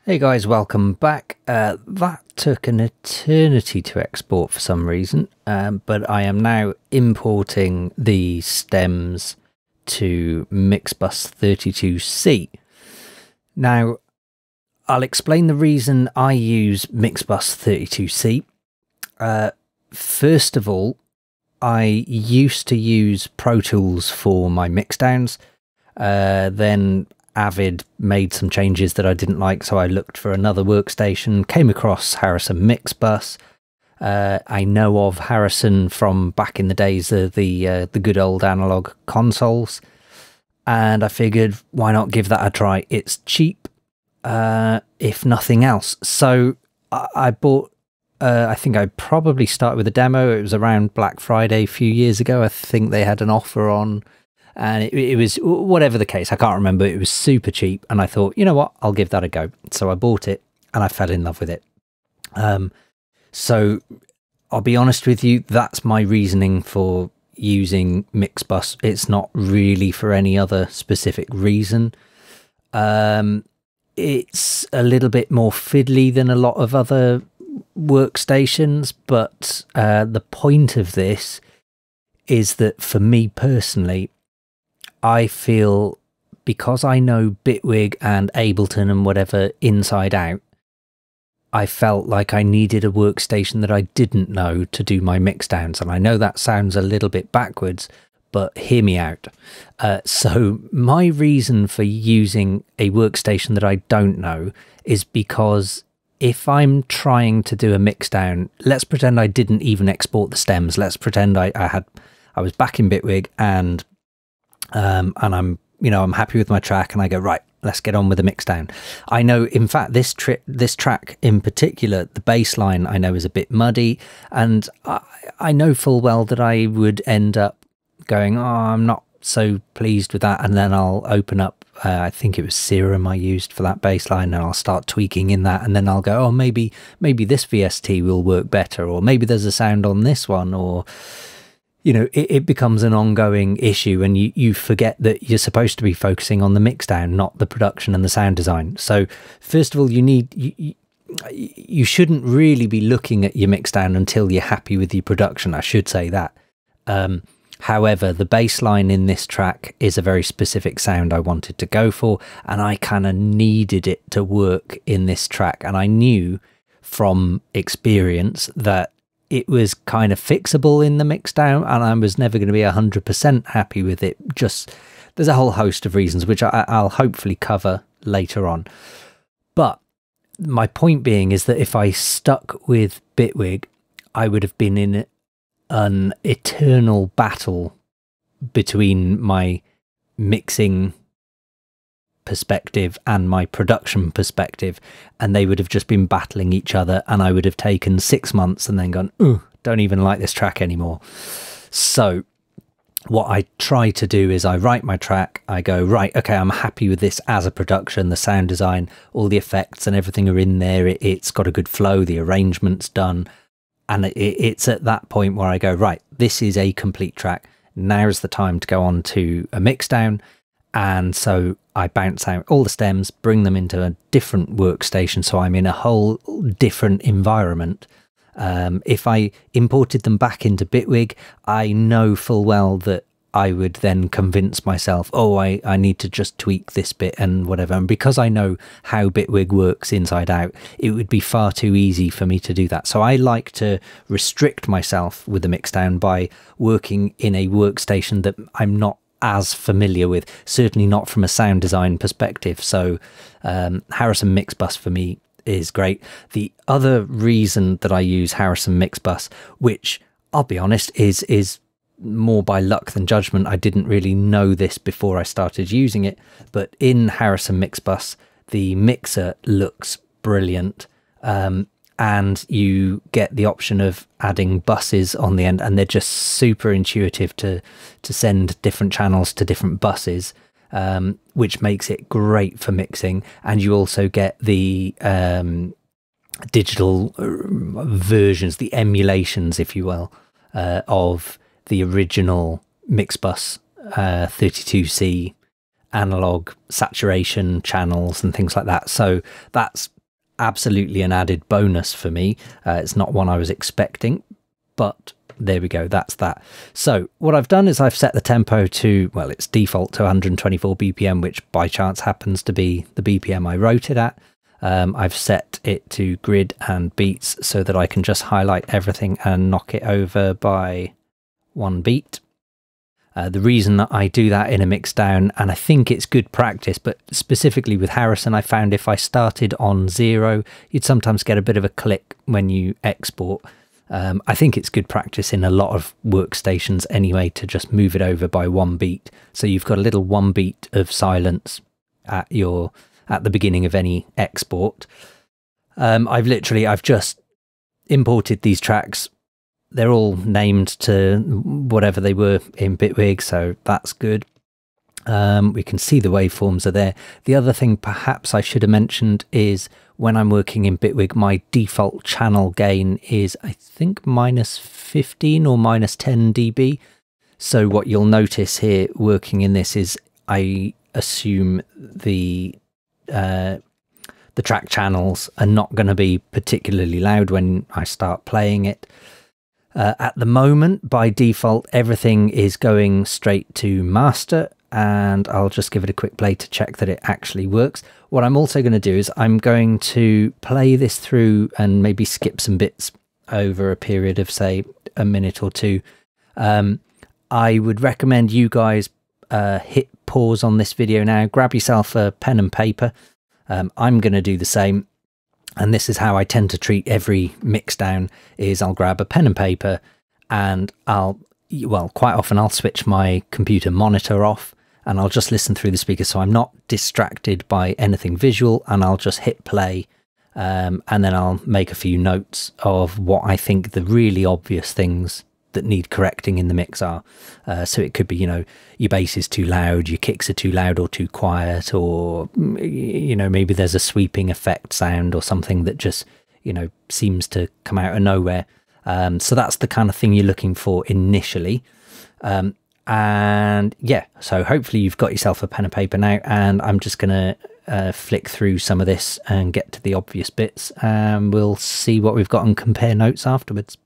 Hey guys, welcome back. That took an eternity to export for some reason, but I am now importing the stems to Mixbus 32C. Now, I'll explain the reason I use Mixbus 32C. First of all, I used to use Pro Tools for my mixdowns, then Avid made some changes that I didn't like, so I looked for another workstation, came across Harrison Mixbus. I know of Harrison from back in the days of the good old analog consoles, and I figured, why not give that a try? It's cheap, if nothing else. So I bought, I think I probably started with a demo. It was around Black Friday a few years ago. I think they had an offer on, and it was, whatever the case, I can't remember, it was super cheap, and I thought, you know what, I'll give that a go. So I bought it, and I fell in love with it. So I'll be honest with you, that's my reasoning for using Mixbus. It's not really for any other specific reason. It's a little bit more fiddly than a lot of other workstations, but the point of this is that for me personally, I feel, because I know Bitwig and Ableton and whatever inside out, I felt like I needed a workstation that I didn't know to do my mixdowns. And I know that sounds a little bit backwards, but hear me out. So my reason for using a workstation that I don't know is because if I'm trying to do a mixdown, let's pretend I didn't even export the stems. Let's pretend I was back in Bitwig and I'm, I'm happy with my track, and I go, right, let's get on with the mixdown. I know, in fact, this track in particular, the bass line I know is a bit muddy, and I know full well that I would end up going, oh, I'm not so pleased with that, and then I'll open up, I think it was Serum I used for that bass line, and I'll start tweaking in that, and then I'll go, oh, maybe this VST will work better, or maybe there's a sound on this one, or it becomes an ongoing issue, and you forget that you're supposed to be focusing on the mixdown, not the production and the sound design. So first of all, you shouldn't really be looking at your mixdown until you're happy with your production. I should say that. However, the bass line in this track is a very specific sound I wanted to go for, and I kind of needed it to work in this track. And I knew from experience that it was kind of fixable in the mixdown, and I was never going to be 100% happy with it. Just, there's a whole host of reasons, which I'll hopefully cover later on. But my point being is that if I stuck with Bitwig, I would have been in an eternal battle between my mixing perspective and my production perspective, and they would have just been battling each other, and I would have taken 6 months and then gone, ooh, don't even like this track anymore. So what I try to do is I write my track, I go, right, okay, I'm happy with this as a production, the sound design, all the effects and everything are in there, it's got a good flow, the arrangement's done, and it's at that point where I go, right, this is a complete track, now's the time to go on to a mixdown. And so I bounce out all the stems, bring them into a different workstation, so I'm in a whole different environment. If I imported them back into Bitwig, I know full well that I would then convince myself, oh, I need to just tweak this bit and whatever. And because I know how Bitwig works inside out, it would be far too easy for me to do that. So I like to restrict myself with the mixdown by working in a workstation that I'm not as familiar with, certainly not from a sound design perspective. So Harrison Mixbus for me is great. The other reason that I use Harrison Mixbus, which I'll be honest is more by luck than judgment, I didn't really know this before I started using it, but in Harrison Mixbus the mixer looks brilliant, and you get the option of adding buses on the end, and they're just super intuitive to send different channels to different buses, which makes it great for mixing. And you also get the digital versions, the emulations, if you will, of the original Mixbus 32C analog saturation channels and things like that. So that's absolutely an added bonus for me. It's not one I was expecting, but there we go, that's that. So what I've done is I've set the tempo to, well, it's default to 124 BPM, which by chance happens to be the BPM I wrote it at. I've set it to grid and beats so that I can just highlight everything and knock it over by 1 beat. The reason that I do that in a mixdown, and I think it's good practice, but specifically with Harrison, I found if I started on 0, you'd sometimes get a bit of a click when you export. I think it's good practice in a lot of workstations anyway to just move it over by 1 beat. So you've got a little 1 beat of silence at the beginning of any export. I've just imported these tracks. They're all named to whatever they were in Bitwig, so that's good. We can see the waveforms are there. The other thing perhaps I should have mentioned is when I'm working in Bitwig, my default channel gain is, I think, -15 or -10 dB. So what you'll notice here working in this is I assume the track channels are not going to be particularly loud when I start playing it. At the moment, by default, everything is going straight to master, and I'll just give it a quick play to check that it actually works. What I'm also going to do is I'm going to play this through and maybe skip some bits over a period of, say, a minute or two. I would recommend you guys hit pause on this video now, grab yourself a pen and paper. I'm going to do the same. And this is how I tend to treat every mixdown, is I'll grab a pen and paper and quite often I'll switch my computer monitor off and I'll just listen through the speaker so I'm not distracted by anything visual, and I'll just hit play and then I'll make a few notes of what I think the really obvious things that need correcting in the mix are. So it could be, you know, your bass is too loud, your kicks are too loud or too quiet, or, you know, maybe there's a sweeping effect sound or something that just, you know, seems to come out of nowhere. So that's the kind of thing you're looking for initially. And yeah, so hopefully you've got yourself a pen and paper now, and I'm just going to flick through some of this and get to the obvious bits, and we'll see what we've got and compare notes afterwards.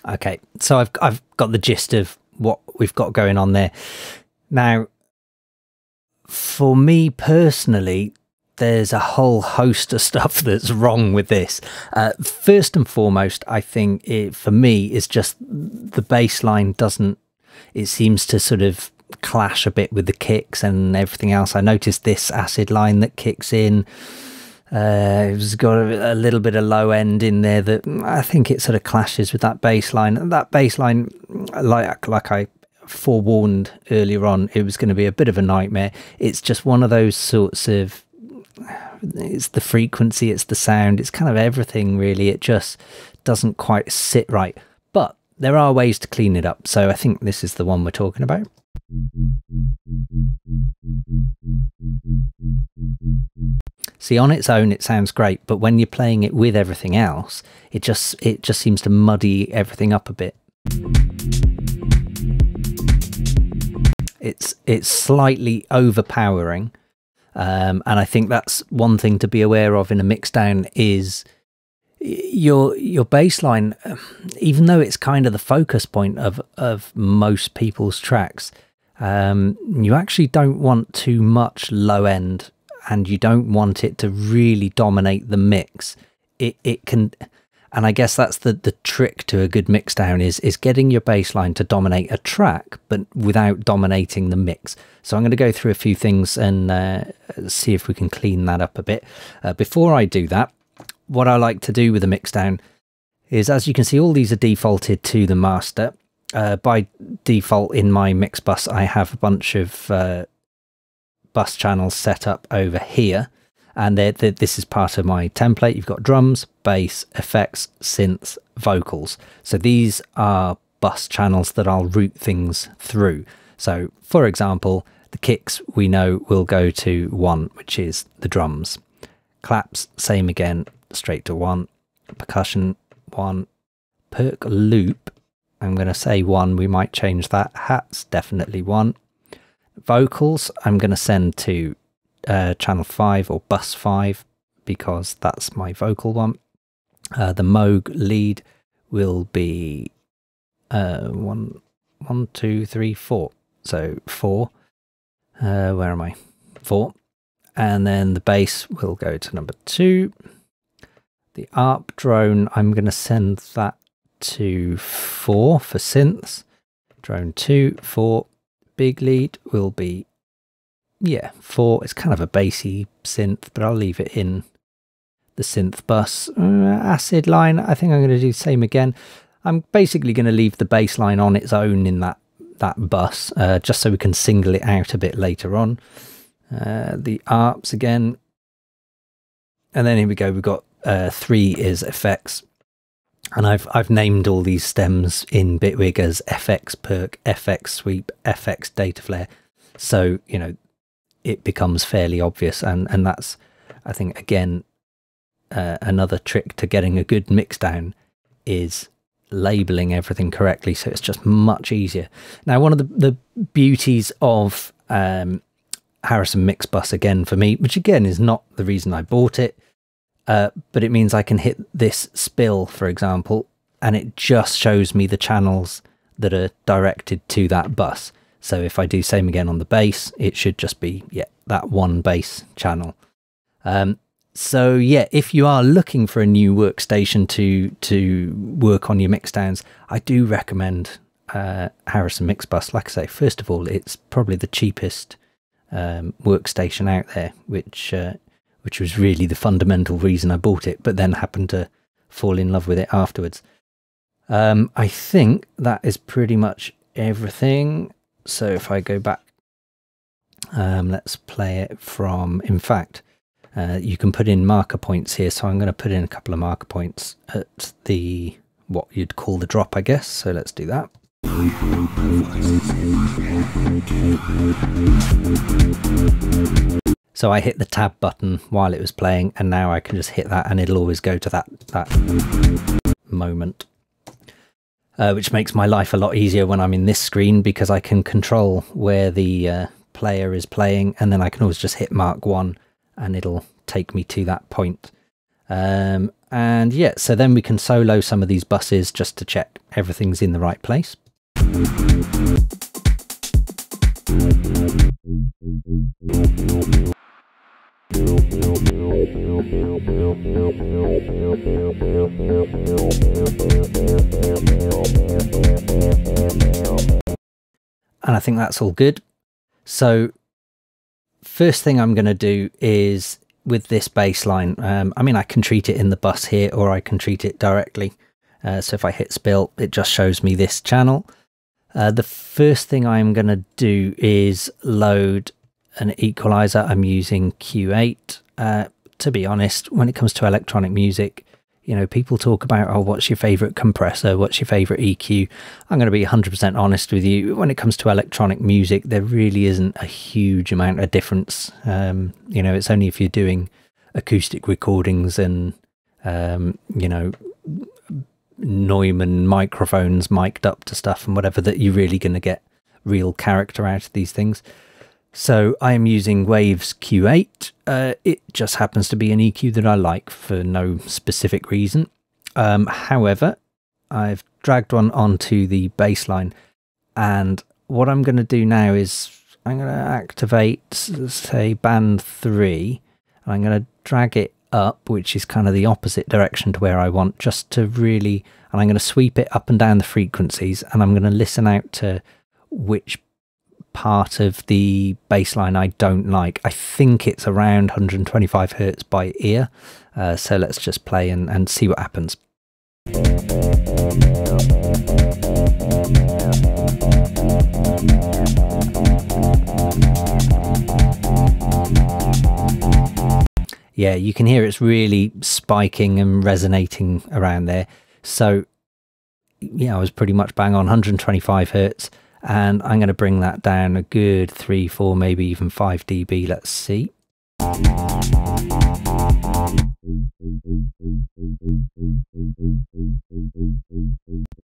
Okay, so I've got the gist of what we've got going on there. Now, for me personally, there's a whole host of stuff that's wrong with this. First and foremost, I think for me is just the bass line it seems to sort of clash a bit with the kicks and everything else. I noticed this acid line that kicks in. It's got a little bit of low end in there that I think it sort of clashes with that bass line. And that bass line, like I forewarned earlier on, it was going to be a bit of a nightmare. It's just one of those sorts of it's the frequency, it's the sound, it's kind of everything really. It just doesn't quite sit right. But there are ways to clean it up. So I think this is the one we're talking about. See, on its own, it sounds great, but when you're playing it with everything else, it just seems to muddy everything up a bit. It's slightly overpowering, and I think that's one thing to be aware of in a mixdown is your bass line, even though it's kind of the focus point of most people's tracks, you actually don't want too much low end, and you don't want it to really dominate the mix. It can, and I guess that's the trick to a good mixdown is getting your bass line to dominate a track, but without dominating the mix. So I'm going to go through a few things and see if we can clean that up a bit. Before I do that, what I like to do with a mixdown is, as you can see, all these are defaulted to the master. By default in my Mixbus, I have a bunch of bus channels set up over here, and this is part of my template. You've got drums, bass, effects, synths, vocals. So these are bus channels that I'll route things through. So for example, the kicks we know will go to 1, which is the drums. Claps, same again, straight to 1. Percussion, 1. Perk loop, I'm going to say 1, we might change that. Hats, definitely 1. Vocals, I'm going to send to channel 5 or bus 5, because that's my vocal one. The Moog lead will be 1, 2, 3, 4. So 4. Where am I? 4. And then the bass will go to number 2. The ARP drone, I'm going to send that to 4 for synths. Drone 2, 4. Big lead will be, yeah, 4. It's kind of a bassy synth, but I'll leave it in the synth bus. Acid line, I think I'm going to do the same again. I'm basically going to leave the bass line on its own in that bus, just so we can single it out a bit later on. The ARPs again. And then here we go, we've got 3 is effects. And I've named all these stems in Bitwig as FX perk, FX sweep, FX data flare. So, you know, it becomes fairly obvious. And that's, I think, again, another trick to getting a good mixdown is labeling everything correctly. So it's just much easier. Now, one of the beauties of Harrison Mixbus, again, for me, which again is not the reason I bought it, but it means I can hit this spill, for example, and it just shows me the channels that are directed to that bus. So if I do same again on the bass, it should just be, yeah, that one bass channel. So yeah, if you are looking for a new workstation to work on your mixdowns, I do recommend Harrison Mixbus. Like I say, first of all, it's probably the cheapest workstation out there, which was really the fundamental reason I bought it, but then happened to fall in love with it afterwards. I think that is pretty much everything. So if I go back, let's play it from, in fact, you can put in marker points here. So I'm going to put in a couple of marker points at the, what you'd call the drop, I guess. So let's do that. So I hit the tab button while it was playing, and now I can just hit that and it'll always go to that moment. Which makes my life a lot easier when I'm in this screen, because I can control where the player is playing, and then I can always just hit mark 1 and it'll take me to that point. And yeah, so then we can solo some of these buses just to check everything's in the right place. And I think that's all good. So first thing I'm going to do is with this bass line, I mean, I can treat it in the bus here, or I can treat it directly. So if I hit spill, it just shows me this channel. The first thing I'm going to do is load an equalizer. I'm using Q8. to be honest, when it comes to electronic music, you know, people talk about, oh, what's your favorite compressor? What's your favorite EQ? I'm going to be 100% honest with you. When it comes to electronic music, there really isn't a huge amount of difference. You know, it's only if you're doing acoustic recordings and, you know, Neumann microphones mic'd up to stuff and whatever that you're really going to get real character out of these things. So I am using Waves Q8. It just happens to be an EQ that I like for no specific reason. However, I've dragged one onto the bass line, and what I'm going to do now is I'm going to activate, say, band 3, and I'm going to drag it up, which is kind of the opposite direction to where I want, just to really, and I'm going to sweep it up and down the frequencies, and I'm going to listen out to which part of the bass line I don't like. I think it's around 125 hertz by ear, so let's just play and see what happens. Yeah, you can hear it's really spiking and resonating around there. So yeah, I was pretty much bang on 125 hertz. And I'm going to bring that down a good 3, 4, maybe even 5 dB. Let's see.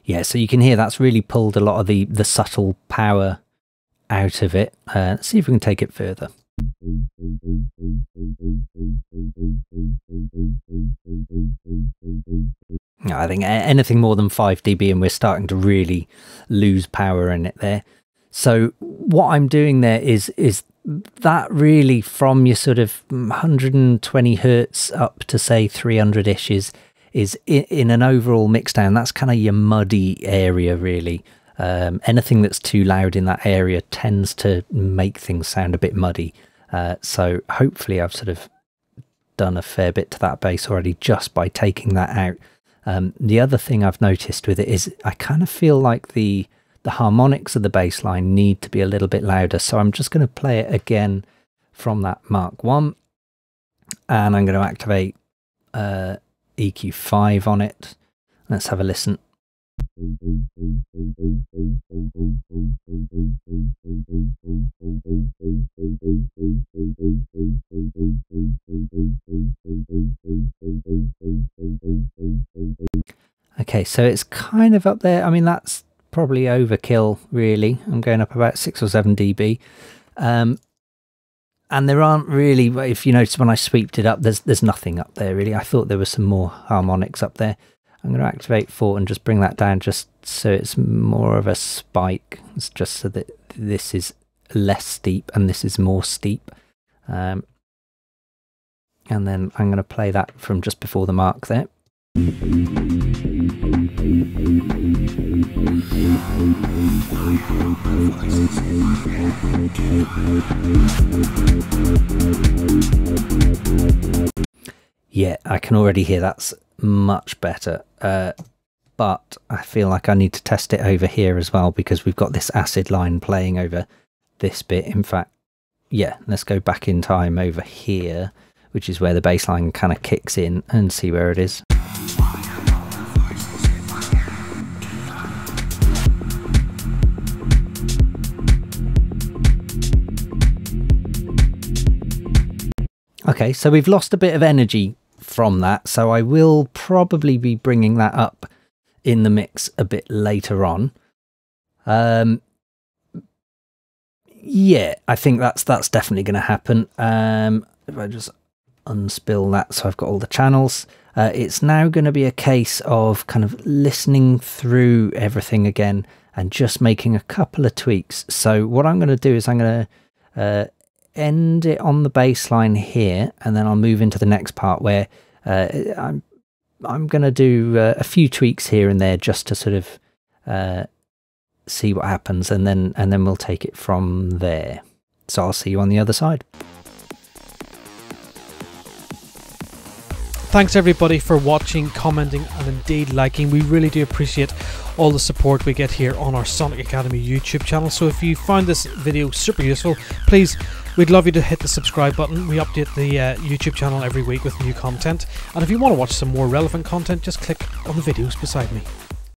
Yeah, so you can hear that's really pulled a lot of the subtle power out of it. Let's see if we can take it further. I think anything more than 5 dB and we're starting to really lose power in it there. So what I'm doing there is that really from your sort of 120 hertz up to say 300-ish is in an overall mixdown. That's kind of your muddy area really. Anything that's too loud in that area tends to make things sound a bit muddy. So hopefully I've sort of done a fair bit to that bass already just by taking that out. The other thing I've noticed with it is I kind of feel like the harmonics of the bass line need to be a little bit louder. So I'm just going to play it again from that Mark 1, and I'm going to activate EQ5 on it. Let's have a listen. Okay, so it's kind of up there. I mean, that's probably overkill, really. I'm going up about 6 or 7 dB. And there aren't really, if you notice when I sweeped it up, there's nothing up there, really. I thought there was some more harmonics up there. I'm going to activate 4 and just bring that down just so it's more of a spike. It's just so that this is less steep and this is more steep. And then I'm going to play that from just before the mark there. Yeah, I can already hear that's much better, but I feel like I need to test it over here as well because we've got this acid line playing over this bit. In fact, yeah, let's go back in time over here, which is where the bass line kind of kicks in, and see where it is. Okay, so we've lost a bit of energy from that, so I will probably be bringing that up in the mix a bit later on. Yeah, I think that's definitely going to happen. If I just unspill that so I've got all the channels, it's now going to be a case of kind of listening through everything again and just making a couple of tweaks. So what I'm going to do is I'm going to end it on the bass line here, and then I'll move into the next part where I'm going to do a few tweaks here and there just to sort of see what happens, and then we'll take it from there. So I'll see you on the other side. Thanks everybody for watching, commenting and indeed liking. We really do appreciate all the support we get here on our Sonic Academy YouTube channel. So if you found this video super useful, please We'd love you to hit the subscribe button. We update the YouTube channel every week with new content. And if you want to watch some more relevant content, just click on the videos beside me.